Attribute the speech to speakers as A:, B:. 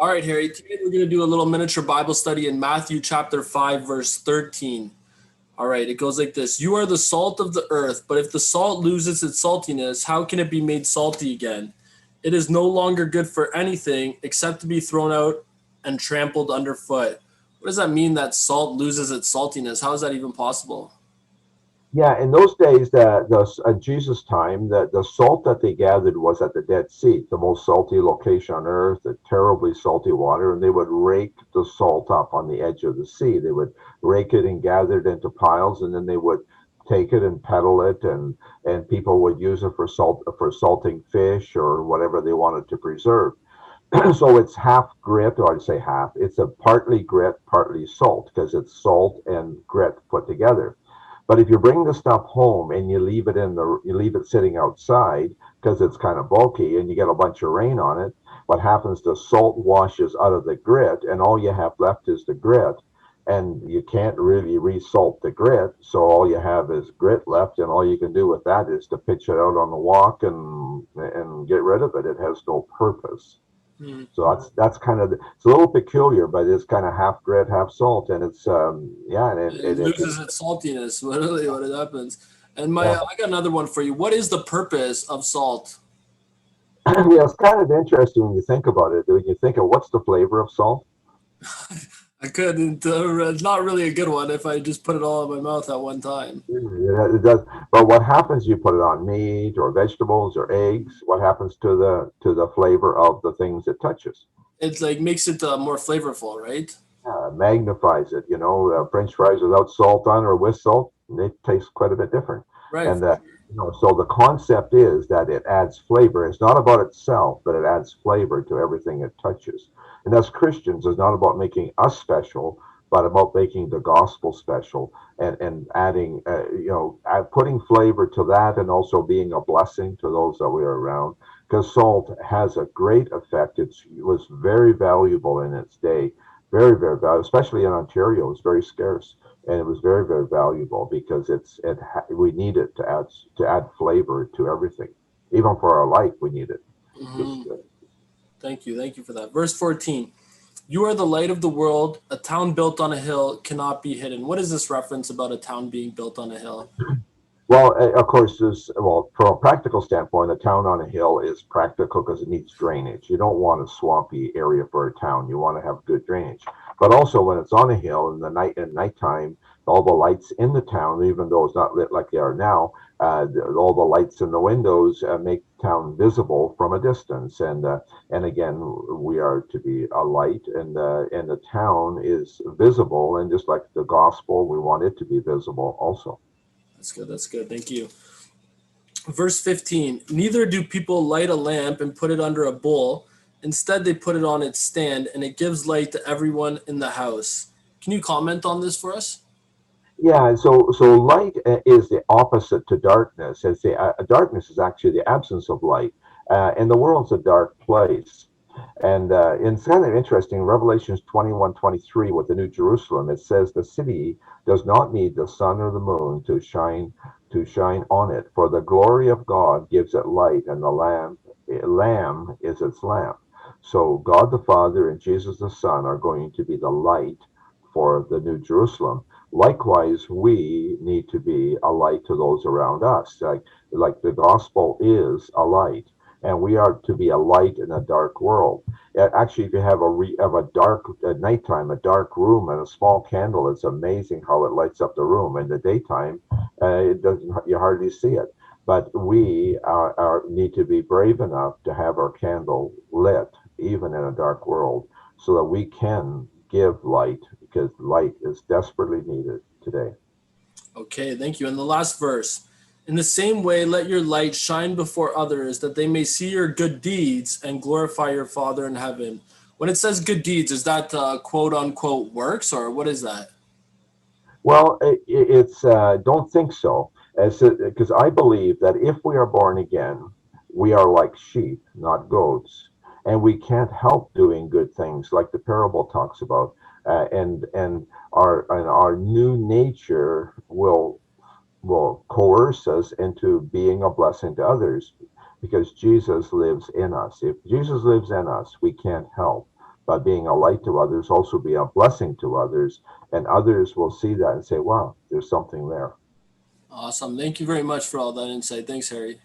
A: All right, Harry, today we're going to do a little miniature Bible study in Matthew chapter 5, verse 13. All right, it goes like this. You are the salt of the earth, but if the salt loses its saltiness, how can it be made salty again? It is no longer good for anything except to be thrown out and trampled underfoot. What does that mean that salt loses its saltiness? How is that even possible?
B: Yeah, in those days, Jesus' time, the salt that they gathered was at the Dead Sea, the most salty location on earth, the terribly salty water, and they would rake the salt up on the edge of the sea. They would rake it and gather it into piles, and then they would take it and peddle it, and people would use it for salting fish or whatever they wanted to preserve. So it's half grit, or I'd say half. It's a partly grit, partly salt, because it's salt and grit put together. But if you bring the stuff home and you leave it sitting outside because it's kind of bulky and you get a bunch of rain on it, what happens? The salt washes out of the grit, and all you have left is the grit. And you can't really resalt the grit, so all you have is grit left, and all you can do with that is to pitch it out on the walk and get rid of it. It has no purpose.
A: Hmm.
B: So that's kind of it's a little peculiar, but it's kind of half grit, half salt, and it's yeah, and
A: It
B: it
A: loses its saltiness, literally what it happens. And
B: yeah.
A: I got another one for you. What is the purpose of salt?
B: Yeah, it's kind of interesting when you think about it. When you think of what's the flavor of salt.
A: I couldn't. It's not really a good one if I just put it all in my mouth at one time.
B: It does. But what happens? You put it on meat or vegetables or eggs. What happens to the flavor of the things it touches?
A: It like makes it more flavorful, right?
B: Magnifies it. French fries without salt on or with salt, they taste quite a bit different.
A: Right,
B: And
A: for sure.
B: so the concept is that it adds flavor. It's not about itself, but it adds flavor to everything it touches. And as Christians, it's not about making us special, but about making the gospel special and adding, putting flavor to that, and also being a blessing to those that we are around. Because salt has a great effect. It was very valuable in its day, very, very valuable, especially in Ontario. It was very scarce, and it was very, very valuable because we need it to add flavor to everything. Even for our life, we need it.
A: Hmm.
B: Just
A: Thank you for that. Verse 14. You are the light of the world. A town built on a hill cannot be hidden. What is this reference about a town being built on a hill?
B: Well, of course, from a practical standpoint, a town on a hill is practical because it needs drainage. You don't want a swampy area for a town. You want to have good drainage. But also, when it's on a hill in the nighttime, all the lights in the town, even though it's not lit like they are now, all the lights in the windows make the town visible from a distance. And again, we are to be a light, and the town is visible. And just like the gospel, we want it to be visible also.
A: That's good. That's good. Thank you. Verse 15. Neither do people light a lamp and put it under a bowl. Instead, they put it on its stand, and it gives light to everyone in the house. Can you comment on this for us?
B: Yeah, so light is the opposite to darkness. Darkness is actually the absence of light, and the world's a dark place. And it's kind of interesting. Revelations 21:23 with the New Jerusalem, it says the city does not need the sun or the moon to shine on it, for the glory of God gives it light, and the lamb is its lamp. So God the Father and Jesus the Son are going to be the light for the New Jerusalem. Likewise, we need to be a light to those around us. Like the gospel is a light, and we are to be a light in a dark world. Actually, if you have a dark at nighttime, a dark room, and a small candle, it's amazing how it lights up the room. In the daytime, it doesn't. You hardly see it. But we need to be brave enough to have our candle lit, even in a dark world, so that we can give light, because light is desperately needed today.
A: Okay, thank you. And the last verse. In the same way, let your light shine before others, that they may see your good deeds and glorify your Father in heaven. When it says good deeds, is that quote unquote works, or what is that?
B: Well, it's don't think so, because I believe that if we are born again, we are like sheep, not goats, and we can't help doing good things, like the parable talks about, and our new nature will coerce us into being a blessing to others, because Jesus lives in us. If Jesus lives in us, we can't help by being a light to others, also be a blessing to others, and others will see that and say, wow, there's something there.
A: Awesome. Thank you very much for all that insight. Thanks, Harry.